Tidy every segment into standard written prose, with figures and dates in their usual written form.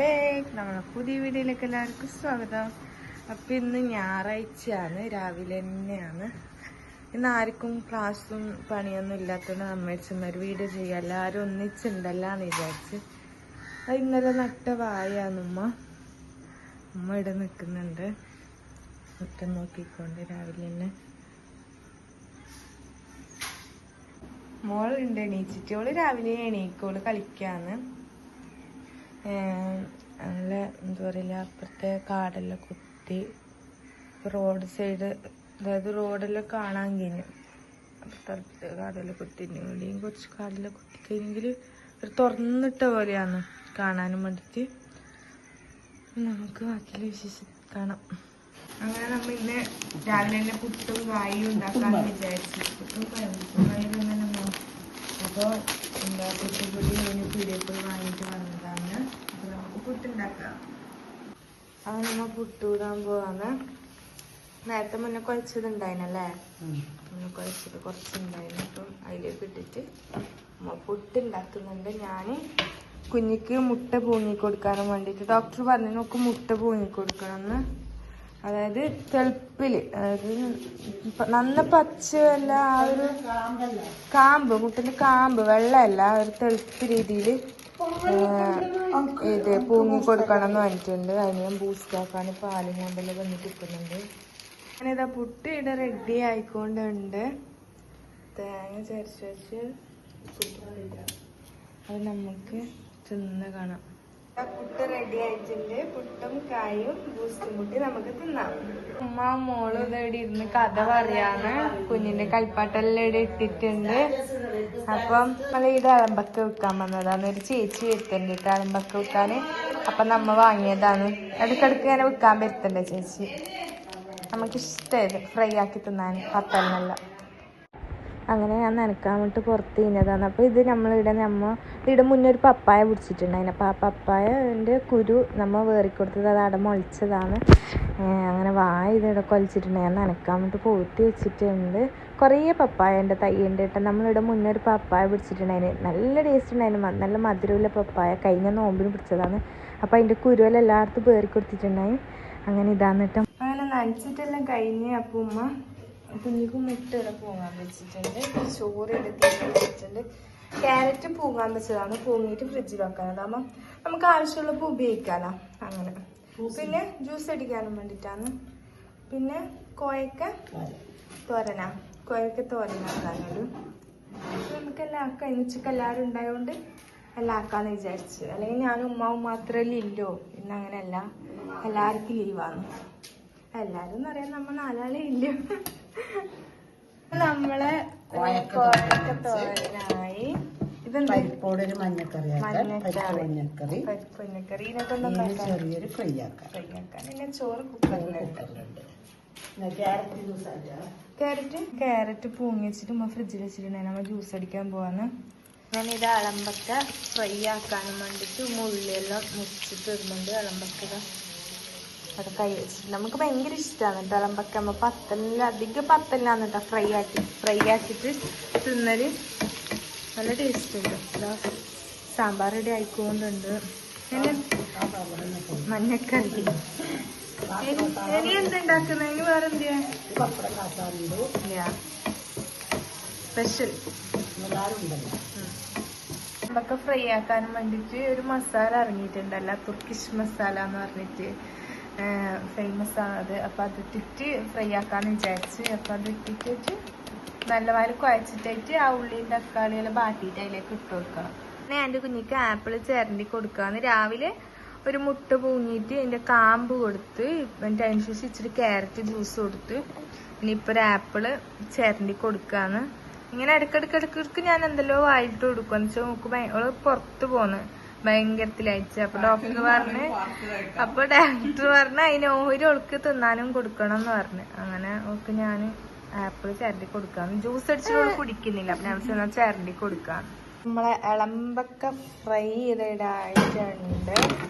Back. നമ്മളെ പുതിയ വീഡിയോയിലേക്ക് എല്ലാവർക്കും സ്വാഗതം. അപ്പം ഇന്ന് ഞായറാഴ്ചയാണ്, രാവിലെ തന്നെയാണ്. ഇന്ന് ആർക്കും ക്ലാസ്സും പണിയൊന്നും ഇല്ലാത്തതുകൊണ്ട് നമ്മൾ ചെന്നൊരു വീഡിയോ ചെയ്യുക, എല്ലാവരും ഒന്നിച്ചുണ്ടല്ലാന്ന് വിചാരിച്ച്. അത് ഇന്നലെ നട്ട വായാന്നുമ്മ ഇവിടെ നിൽക്കുന്നുണ്ട്, മുറ്റം നോക്കിക്കൊണ്ട് രാവിലെ തന്നെ. മോളുണ്ട് എണീച്ചിട്ട്, ഓള് രാവിലെ എണീക്കോള് കളിക്കാന്ന്. നല്ല എന്താ പറയില്ല, അപ്പുറത്തെ കാടെല്ലാം കുത്തി റോഡ് സൈഡ്, അതായത് റോഡെല്ലാം കാണാൻ കഴിഞ്ഞു. അപ്പുറത്തെ കാടെല്ലാം കുത്തിൻ്റെ ഇവിടെയും കുറച്ച് കാടെല്ലാം കുത്തിക്കഴിഞ്ഞെങ്കിൽ ഒരു തുറന്നിട്ട പോലെയാണ് കാണാനും വേണ്ടിയിട്ട്. നമുക്ക് ബാക്കിയുള്ള വിശേഷം കാണാം. അങ്ങനെ നമ്മൾ ഇന്ന് രാവിലെ തന്നെ പുട്ടും കായും ഉണ്ടാക്കാന്ന് വിചാരിച്ചു. പുട്ടും കായും അങ്ങനെ. അപ്പോൾ എന്താ പുട്ടുപൊടി പീടികയിൽ വാങ്ങിയിട്ട് വന്നതാണ്. അപ്പോൾ നമുക്ക് പുട്ടുണ്ടാക്കാം. അത് നമ്മൾ പുട്ടുവിടാൻ പോവാന്ന്. നേരത്തെ മുന്നേ കുഴച്ചതുണ്ടായിരുന്നല്ലേ, മുന്നേ കുഴച്ചത് കുറച്ചുണ്ടായിരുന്നു. അപ്പം അതിലേക്ക് ഇട്ടിട്ട് നമ്മൾ പുട്ടുണ്ടാക്കുന്നുണ്ട്. ഞാൻ കുഞ്ഞിക്ക് മുട്ട പൂങ്ങി കൊടുക്കാനും വേണ്ടിയിട്ട് ഡോക്ടർ പറഞ്ഞു നമുക്ക് മുട്ട പൂങ്ങി കൊടുക്കണമെന്ന്. അതായത് തെളുപ്പില്, അതായത് നന്ന പച്ചയല്ല, ആ ഒരു കാമ്പ്, മുട്ടിന്റെ കാമ്പ് വെള്ളമല്ല, ഒരു തെളുപ്പ് രീതിയിൽ ഇത് പൂങ്ങി കൊടുക്കണം എന്ന് പറഞ്ഞിട്ടുണ്ട്. അതിന് ഞാൻ ബൂസ്റ്റ് ആക്കാൻ പാലും കൊണ്ടെല്ലാം വന്നിട്ട് ഇരിക്കുന്നുണ്ട്. ഞാനിതാ പുട്ട് ഇവിടെ റെഡി ആയിക്കൊണ്ടുണ്ട്. തേങ്ങ ചരച്ച് വെച്ച് അത് നമുക്ക് തിന്ന് കാണാം. പുട്ട് റെഡി ആയിട്ടുണ്ട്. പുട്ടും കായും ബൂസ്റ്റും കൂട്ടി നമുക്ക് തിന്നാം. ഉമ്മ മോളും ഇതവിടെ ഇരുന്ന് കഥ പറയാന്ന്. കുഞ്ഞിന്റെ കളിപ്പാട്ടെല്ലാം ഇവിടെ ഇട്ടിട്ടുണ്ട്. അപ്പം നമ്മൾ ഇവിടെ അളമ്പക്ക വെക്കാൻ വന്നതാണ്. ഒരു ചേച്ചി വരുത്തണ്ടിട്ട് അളമ്പക്ക വെക്കാന്. അപ്പൊ നമ്മ വാങ്ങിയതാണ്. ഇടക്കിടക്ക് ഇങ്ങനെ വെക്കാൻ വരുത്തണ്ടേ ചേച്ചി. നമുക്കിഷ്ടമായത് ഫ്രൈ ആക്കി തിന്നാൻ പത്തലിനെല്ലാം. അങ്ങനെ ഞാൻ നനക്കാൻ വേണ്ടിട്ട് പുറത്ത് കഴിഞ്ഞതാണ്. അപ്പോൾ ഇത് ഇവിടെ മുന്നേ ഒരു പപ്പായ പിടിച്ചിട്ടുണ്ടായിരുന്നു. അപ്പോൾ ആ പപ്പായൻ്റെ കുരു നമ്മൾ വേറിക്കൊടുത്തത് അത് അവിടെ മുളച്ചതാണ്. അങ്ങനെ ഇതിവിടെ കൊലിച്ചിട്ടുണ്ട്. ഞാൻ നനക്കാൻ വേണ്ടിട്ട് പോയിട്ട് വെച്ചിട്ടുണ്ട്. കുറേ പപ്പായൻ്റെ തൈയുണ്ട് കേട്ടോ. നമ്മളിവിടെ മുന്നേ ഒരു പപ്പായ പിടിച്ചിട്ടുണ്ടായിരുന്നു. നല്ല ടേസ്റ്റ് ഉണ്ടായിരുന്നു, നല്ല മധുരമുള്ള പപ്പായ. കഴിഞ്ഞ നോമ്പിന് പിടിച്ചതാണ്. അപ്പോൾ അതിൻ്റെ കുരുവെല്ലാം എല്ലായിടത്തും വേറിക്കൊടുത്തിട്ടുണ്ടായി. അങ്ങനെ ഇതാന്ന് കേട്ടോ. അങ്ങനെ നനച്ചിട്ടെല്ലാം കഴിഞ്ഞ് അപ്പം ഉമ്മ കുഞ്ഞിക്ക് മുട്ട ഇവിടെ പൂങ്ങാൻ വെച്ചിട്ടുണ്ട്. ചോറ് എടുത്ത് വെച്ചിട്ടുണ്ട്. ക്യാരറ്റ് പൂങ്ങാൻ വെച്ചതാണ്. പൂങ്ങിയിട്ട് ഫ്രിഡ്ജിൽ വെക്കാൻ. അതാകുമ്പോൾ നമുക്ക് ആവശ്യമുള്ളപ്പോൾ ഉപയോഗിക്കാമല്ലോ. അങ്ങനെ പിന്നെ ജ്യൂസ് അടിക്കാനും വേണ്ടിയിട്ടാണ്. പിന്നെ കോയക്ക തോരനാക്കാനൊരു നമുക്കെല്ലാം കഴിഞ്ഞിച്ചൊക്കെ എല്ലാവരും ഉണ്ടായതുകൊണ്ട് എല്ലാം ആക്കാന്ന് വിചാരിച്ചു. അല്ലെങ്കിൽ ഞാനും ഉമ്മാവും മാത്രമല്ലേ ഇല്ലോ. ഇന്ന് അങ്ങനെയല്ല, എല്ലാവർക്കും ലീവാണ്. എല്ലാരും എന്ന് പറയാൻ നമ്മൾ 4 ആളേ ഇല്ല. നമ്മളെ തോരനായി. ഇതെന്താ മഞ്ഞക്കറി, ചെറിയൊരു ഫ്രൈ ആക്കാൻ. പിന്നെ ചോറ് കുക്കറിലുണ്ട്. ക്യാരറ്റ് പൂങ്ങി വെച്ചിട്ട് നമ്മൾ ഫ്രിഡ്ജിൽ വെച്ചിട്ടുണ്ടായി. നമ്മൾ ജ്യൂസ് അടിക്കാൻ പോവാന്ന്. ഞാനിത് അളമ്പക്ക ഫ്രൈ ആക്കാനും വേണ്ടിയിട്ട് ഉള്ളിയെല്ലാം മുറിച്ചിട്ട് വരുന്നുണ്ട്. അളമ്പക്ക അത് കൈ വെച്ചിട്ട് നമുക്ക് ഭയങ്കര ഇഷ്ടമാണ് കേട്ടോ അളമ്പക്ക. നമ്മൾ അധികം പത്തലിനാണ് കേട്ടോ ഫ്രൈ ആക്കിയിട്ട് തിന്നല് നല്ല ടേസ്റ്റ് ഉണ്ട്. സാമ്പാർ റെഡി ആയിക്കൊണ്ടുണ്ട്. മഞ്ഞക്കറി ഇനി എന്തുണ്ടാക്കുന്ന? ഇനി വേറെ എന്തിയാ സ്പെഷ്യൽ അളമ്പക്ക ഫ്രൈ ആക്കാനും വേണ്ടിയിട്ട് ഒരു മസാല ഇറങ്ങിയിട്ടുണ്ടല്ലോ, തുർക്കിഷ് മസാല എന്ന് പറഞ്ഞിട്ട് ഫേമസ് ആണ് അത്. അപ്പം അതിട്ടിട്ട് ഫ്രൈ ആക്കാന്ന് വിചാരിച്ച്. അപ്പം അതിട്ടിട്ട് നല്ല പോലെ കുഴച്ചിട്ടായിട്ട് ആ ഉള്ളിയും തക്കാളിയെല്ലാം ബാട്ടിയിട്ട് അതിലേക്ക് ഇട്ട് കൊടുക്കണം. പിന്നെ എൻ്റെ കുഞ്ഞിക്ക് ആപ്പിൾ ചിരണ്ടി കൊടുക്കാന്ന്. രാവിലെ ഒരു മുട്ട പൂങ്ങിയിട്ട് അതിൻ്റെ കാമ്പ് കൊടുത്ത്, എന്നിട്ട് അതിനനുസരിച്ച് ഇച്ചിരി ക്യാരറ്റ് ജ്യൂസ് കൊടുത്ത് ഇനിയിപ്പോൾ ഒരു ആപ്പിള് ചിരണ്ടി കൊടുക്കാന്ന്. ഇങ്ങനെ ഇടയ്ക്കിടയ്ക്ക് ഞാൻ എന്തെല്ലോ വായിട്ട് കൊടുക്കുമെന്ന് വെച്ചാൽ നമുക്ക് പുറത്ത് പോന്ന് ഭയങ്കരത്തിലയച്ചു. അപ്പൊ ഡോക്ടർ പറഞ്ഞ് അതിന് ഓൾക്ക് തിന്നാനും കൊടുക്കണം എന്ന് പറഞ്ഞു. അങ്ങനെ ഓൾക്ക് ഞാൻ ആപ്പിൾ ചിരണ്ടി കൊടുക്കാന്ന്. ജ്യൂസ് അടിച്ചോട് കുടിക്കുന്നില്ല, അപ്പൊ ഞാൻ ചിരണ്ടി കൊടുക്കാം. നമ്മളെ ഇളമ്പക്ക ഫ്രൈ ചെയ്തിടായിട്ടുണ്ട്.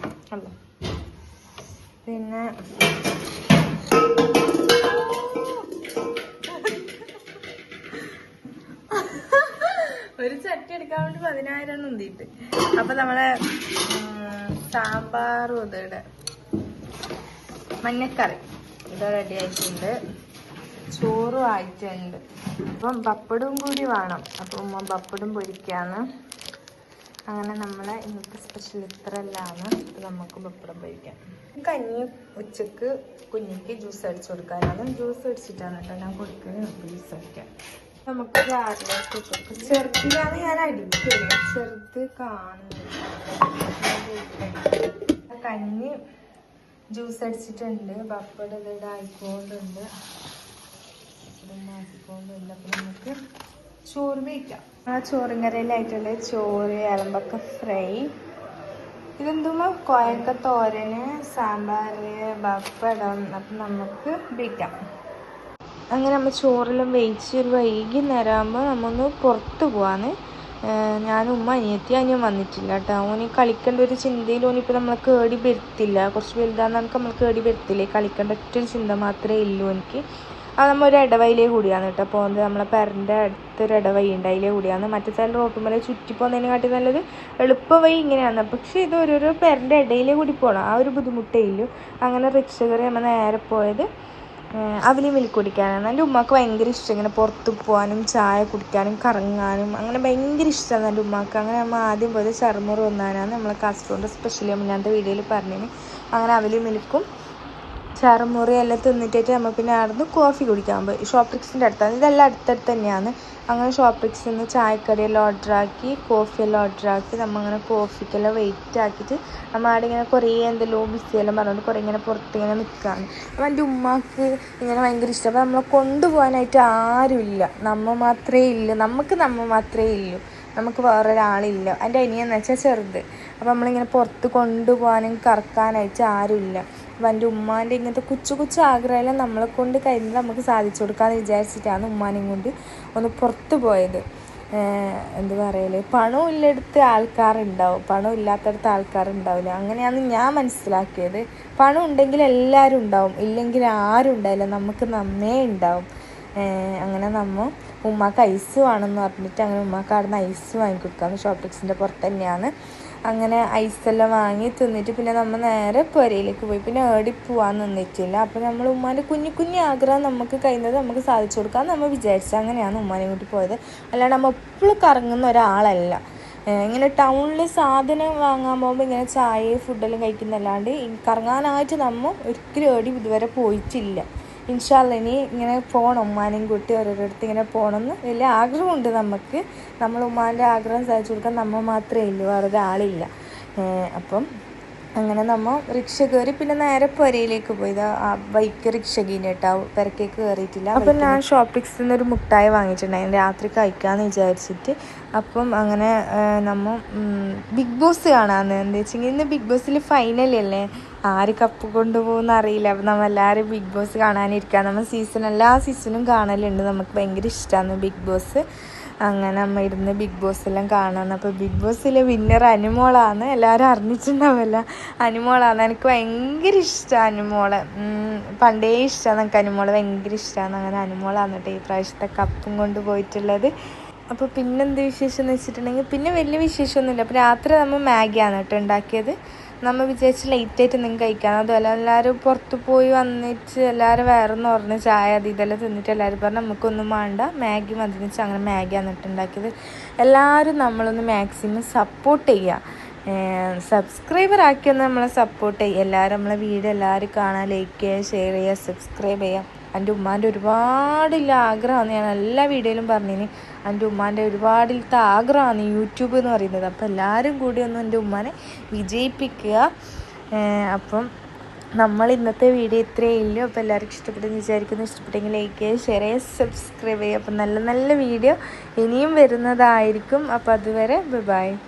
അല്ലോ പിന്നെ ഒരു ചട്ടി എടുക്കാൻ വേണ്ടി 10,000 ഉന്തിയിട്ട്. അപ്പൊ നമ്മളെ സാമ്പാറും ഇതിടെ മഞ്ഞക്കറി ഇത് റെഡി ആയിട്ടുണ്ട്. ചോറും ആയിട്ടുണ്ട്. അപ്പം പപ്പടും കൂടി വേണം. അപ്പം ഉമ്മ പപ്പടും പൊരിക്കാന്ന്. അങ്ങനെ നമ്മളെ ഇന്നത്തെ സ്പെഷ്യൽ ഇത്രയെല്ലാമാണ്. നമുക്ക് പപ്പടം പൊരിക്കാം. കഞ്ഞി ഉച്ചക്ക് കുഞ്ഞിക്ക് ജ്യൂസ് അടിച്ചു കൊടുക്കാനാണ്. ജ്യൂസ് അടിച്ചിട്ടാണ് കേട്ടോ ഞാൻ കൊടുക്കുന്നത്. ജ്യൂസ് അടിക്കാം. നമുക്ക് രാവിലെ ചെറുതിലാണ് ഞാൻ അടിക്കുന്നത്. ചെറുത് കാണുന്നില്ല. കഞ്ഞി ജ്യൂസ് അടിച്ചിട്ടുണ്ട്. പപ്പടം ഇവിടെ ആയിക്കോണ്ടുണ്ട്. മാറ്റിക്കൊണ്ടുണ്ട്. അപ്പം നമുക്ക് ചോറ് വയ്ക്കാം. ആ ചോറും കറിയിലായിട്ടുള്ള ചോറ്, അലമ്പക്ക ഫ്രൈ, ഇതെന്തുമ്പോ കോയക്ക തോരന്, സാമ്പാർ, പപ്പടം. അപ്പം നമുക്ക് വയ്ക്കാം. അങ്ങനെ നമ്മൾ ചോറെല്ലാം വേവിച്ച് ഒരു വൈകുന്നേരം ആകുമ്പോൾ നമ്മൊന്ന് പുറത്ത് പോവാന്ന്. ഞാനും ഉമ്മ അനിയൻ വന്നിട്ടില്ല കേട്ടോ. ഓന് കളിക്കേണ്ട ഒരു ചിന്തയിൽ ഓനിപ്പോൾ നമ്മളെ കേടി വരുത്തില്ല. കുറച്ച് വലുതാന്ന് നമുക്ക് നമ്മൾ കേടി വരുത്തില്ലേ. കളിക്കേണ്ട ഒറ്റൊരു ചിന്ത മാത്രമേ ഉള്ളൂ എനിക്ക്. അത് നമ്മൾ ഒരു ഇടവയിലേ കൂടിയാണ് കേട്ടോ പോകുന്നത്. നമ്മളെ പെരൻ്റെ അടുത്തൊരു ഇടവഴി ഉണ്ട്, അതിലേ കൂടിയാണ്. മറ്റേ സൈഡിൽ റോട്ടുമല ചുറ്റി പോകുന്നതിനെ കാട്ടി നല്ലത് എളുപ്പ വഴി ഇങ്ങനെയാണ്. പക്ഷേ ഇത് ഓരോരോ പെരൻ്റെ ഇടയിലേ കൂടി പോകണം. ആ ഒരു ബുദ്ധിമുട്ടേ ഇല്ലു. അങ്ങനെ റിക്ഷ കയറി നമ്മൾ നേരെ പോയത് അവലി മിൽക്ക് കുടിക്കാനാണ്. എൻ്റെ ഉമ്മാക്ക് ഭയങ്കര ഇഷ്ടം ഇങ്ങനെ പുറത്ത് പോകാനും ചായ കുടിക്കാനും കറങ്ങാനും അങ്ങനെ ഭയങ്കര ഇഷ്ടമാണ് എൻ്റെ ഉമ്മാക്ക്. അങ്ങനെ നമ്മൾ ആദ്യം പോയത് ചറുമുറ ഒന്നാനാണ്. നമ്മളെ കാസർഗോഡ് സ്പെഷ്യലി മുന്നത്തെ വീഡിയോയിൽ പറഞ്ഞതിന്. അങ്ങനെ അവലി മിൽക്കും ചറുമുറി എല്ലാം തിന്നിട്ടായിട്ട് നമ്മൾ പിന്നെ ആടുന്ന് കോഫി കുടിക്കാൻ പോയി. ഷോപ്രിക്സിൻ്റെ അടുത്താണ്. ഇതെല്ലാം അടുത്തടുത്ത് തന്നെയാണ്. അങ്ങനെ ഷോപ്രിക്സിൽ നിന്ന് ചായക്കടിയെല്ലാം ഓർഡറാക്കി, കോഫിയെല്ലാം ഓർഡറാക്കി. നമ്മളിങ്ങനെ കോഫിക്കെല്ലാം വെയിറ്റ് ആക്കിയിട്ട് നമ്മൾ അവിടെ ഇങ്ങനെ കുറേ എന്തെല്ലോ ബിസിയെല്ലാം പറഞ്ഞുകൊണ്ട് കുറേ ഇങ്ങനെ പുറത്തിങ്ങനെ നിൽക്കുകയാണ്. അപ്പം എൻ്റെ ഉമ്മാക്ക് ഇങ്ങനെ ഭയങ്കര ഇഷ്ടം. അപ്പോൾ നമ്മളെ കൊണ്ടുപോകാനായിട്ട് ആരുമില്ല. നമ്മൾ മാത്രമേ ഇല്ലൂ. നമുക്ക് വേറൊരാളില്ല. എൻ്റെ അനിയെന്ന് വെച്ചാൽ ചെറുത്. അപ്പോൾ നമ്മളിങ്ങനെ പുറത്ത് കൊണ്ടുപോകാനും കറക്കാനായിട്ട് ആരുമില്ല. അപ്പം എൻ്റെ ഉമ്മാൻ്റെ ഇങ്ങനത്തെ കൊച്ചു ആഗ്രഹമെല്ലാം നമ്മളെ കൊണ്ട് കഴിഞ്ഞത് നമുക്ക് സാധിച്ചു കൊടുക്കാമെന്ന് വിചാരിച്ചിട്ടാണ് ഉമ്മാനെയും കൊണ്ട് ഒന്ന് പുറത്ത് പോയത്. എന്ത് പറയല്, പണം ഇല്ലടുത്ത് ആൾക്കാരുണ്ടാവും, പണം ഇല്ലാത്തടത്ത് ആൾക്കാരുണ്ടാവില്ല. അങ്ങനെയാണ് ഞാൻ മനസ്സിലാക്കിയത്. പണം ഉണ്ടെങ്കിൽ എല്ലാവരും ഉണ്ടാവും, ഇല്ലെങ്കിൽ ആരും ഉണ്ടാവില്ല. നമുക്ക് നമ്മേ ഉണ്ടാവും. അങ്ങനെ നമ്മൾ ഉമ്മാക്ക് ഐസ് വേണമെന്ന് പറഞ്ഞിട്ട് അങ്ങനെ ഉമ്മാക്ക് അവിടെ നിന്ന് ഐസ് വാങ്ങിക്കൊടുക്കാമെന്ന്. ഷോപ്രിക്സിൻ്റെ പുറത്ത് തന്നെയാണ്. അങ്ങനെ ഐസെല്ലാം വാങ്ങി തിന്നിട്ട് പിന്നെ നമ്മൾ നേരെ പുരയിലേക്ക് പോയി. പിന്നെ ഏടി പോകാൻ നിന്നിട്ടില്ല. അപ്പോൾ നമ്മൾ ഉമ്മാൻ്റെ കുഞ്ഞു ആഗ്രഹം നമുക്ക് കഴിയുന്നത് നമുക്ക് സാധിച്ചു കൊടുക്കാമെന്ന് നമ്മൾ വിചാരിച്ചു. അങ്ങനെയാണ് ഉമ്മാനെ കൂട്ടി പോയത്. അല്ലാണ്ട് നമ്മൾ എപ്പോഴും കറങ്ങുന്ന ഒരാളല്ല. ഇങ്ങനെ ടൗണിൽ സാധനം വാങ്ങാൻ പോകുമ്പോൾ ഇങ്ങനെ ചായയും ഫുഡെല്ലാം കഴിക്കുന്നതല്ലാണ്ട് കറങ്ങാനായിട്ട് നമ്മൾ ഒരിക്കലും ഏടി ഇതുവരെ പോയിട്ടില്ല. ഇൻഷാ അല്ലാഹ് ഇനി ഇങ്ങനെ പോകണം. ഉമ്മാനെയും കൂട്ടി ഓരോരിടത്ത് ഇങ്ങനെ പോകണമെന്ന് വലിയ ആഗ്രഹമുണ്ട് നമുക്ക്. നമ്മൾ ഉമ്മാൻ്റെ ആഗ്രഹം സാധിച്ചു കൊടുക്കാൻ നമ്മൾ മാത്രമേ ഉള്ളൂ, വേറൊരാളില്ല. അപ്പം അങ്ങനെ നമ്മൾ റിക്ഷ കയറി പിന്നെ നേരെ പുരയിലേക്ക് പോയത്. ആ ബൈക്ക് റിക്ഷ കീഞ്ഞിട്ടാ പുരക്കേക്ക് കയറിയിട്ടില്ല. അപ്പം ഞാൻ ഷോപ്രിക്സിൽ നിന്നൊരു മുട്ടായി വാങ്ങിച്ചിട്ടുണ്ടായിരുന്നു രാത്രി കഴിക്കാമെന്ന് വിചാരിച്ചിട്ട്. അപ്പം അങ്ങനെ നമ്മൾ ബിഗ് ബോസ് കാണാമെന്ന്. എന്താ വെച്ചെങ്കിൽ ഇന്ന് ബിഗ് ബോസിൽ ഫൈനലല്ലേ, ആര് കപ്പ് കൊണ്ടുപോകുമെന്ന് അറിയില്ല. അപ്പം നമ്മളെല്ലാവരും ബിഗ് ബോസ് കാണാനിരിക്കുക. നമ്മൾ എല്ലാ സീസണും കാണലുണ്ട്. നമുക്ക് ഭയങ്കര ഇഷ്ടമാണ് ബിഗ് ബോസ്. അങ്ങനെ നമ്മൾ ഇരുന്ന് ബിഗ് ബോസ് എല്ലാം കാണാമെന്ന്. അപ്പോൾ ബിഗ് ബോസിലെ വിന്നർ അനുമോളാണ്. എല്ലാവരും അറിഞ്ഞിട്ടുണ്ടാവില്ല, അനുമോളാണ്. എനിക്ക് ഭയങ്കര ഇഷ്ടമാണ് അനുമോളെ. പണ്ടേ ഇഷ്ടമാണ് എനിക്ക് അനുമോളെ, ഭയങ്കര ഇഷ്ടമാണ്. അങ്ങനെ അനുമോളാണ് കേട്ടോ ഈ പ്രാവശ്യത്തെ കപ്പും കൊണ്ട് പോയിട്ടുള്ളത്. അപ്പോൾ പിന്നെന്ത് വിശേഷം എന്ന് വെച്ചിട്ടുണ്ടെങ്കിൽ പിന്നെ വലിയ വിശേഷമൊന്നുമില്ല. അപ്പോൾ രാത്രി നമ്മൾ മാഗിയാണ് കേട്ടോ ഉണ്ടാക്കിയത്. നമ്മൾ വിചാരിച്ച് ലേറ്റായിട്ട് എന്തെങ്കിലും കഴിക്കണം. അതുമല്ല എല്ലാവരും പുറത്ത് പോയി വന്നിട്ട് എല്ലാവരും വേറെന്ന് പറഞ്ഞ് ചായ അത് ഇതെല്ലാം തിന്നിട്ട് എല്ലാവരും പറഞ്ഞ് നമുക്കൊന്നും വേണ്ട, മാഗി മതി വെച്ച് അങ്ങനെ മാഗിയാണ് ഉണ്ടാക്കിയത്. എല്ലാവരും നമ്മളൊന്ന് മാക്സിമം സപ്പോർട്ട് ചെയ്യുക. സബ്സ്ക്രൈബർ ആക്കിയൊന്ന് നമ്മളെ സപ്പോർട്ട് ചെയ്യുക. എല്ലാവരും നമ്മളെ വീഡിയോ എല്ലാവരും കാണാൻ ലൈക്ക് ചെയ്യുക, ഷെയർ ചെയ്യുക, സബ്സ്ക്രൈബ് ചെയ്യുക. എൻ്റെ ഉമ്മാൻ്റെ ഒരുപാടില്ല ആഗ്രഹമാണ്, ഞാൻ എല്ലാ വീഡിയോയിലും പറഞ്ഞിന്. എൻ്റെ ഉമ്മാൻ്റെ ഒരുപാടിലത്തെ ആഗ്രഹമാണ് യൂട്യൂബ് എന്ന് പറയുന്നത്. അപ്പോൾ എല്ലാവരും കൂടി ഒന്ന് എൻ്റെ ഉമ്മാനെ വിജയിപ്പിക്കുക. അപ്പം നമ്മൾ ഇന്നത്തെ വീഡിയോ ഇത്രയേ ഉള്ളൂ. അപ്പോൾ എല്ലാവർക്കും ഇഷ്ടപ്പെട്ടെന്ന് വിചാരിക്കുന്നു. ഇഷ്ടപ്പെട്ടെങ്കിൽ ലൈക്ക് ചെയ്യുക, ഷെയർ ചെയ്യുക, സബ്സ്ക്രൈബ് ചെയ്യുക. അപ്പം നല്ല വീഡിയോ ഇനിയും വരുന്നതായിരിക്കും. അപ്പോൾ അതുവരെ ബൈ.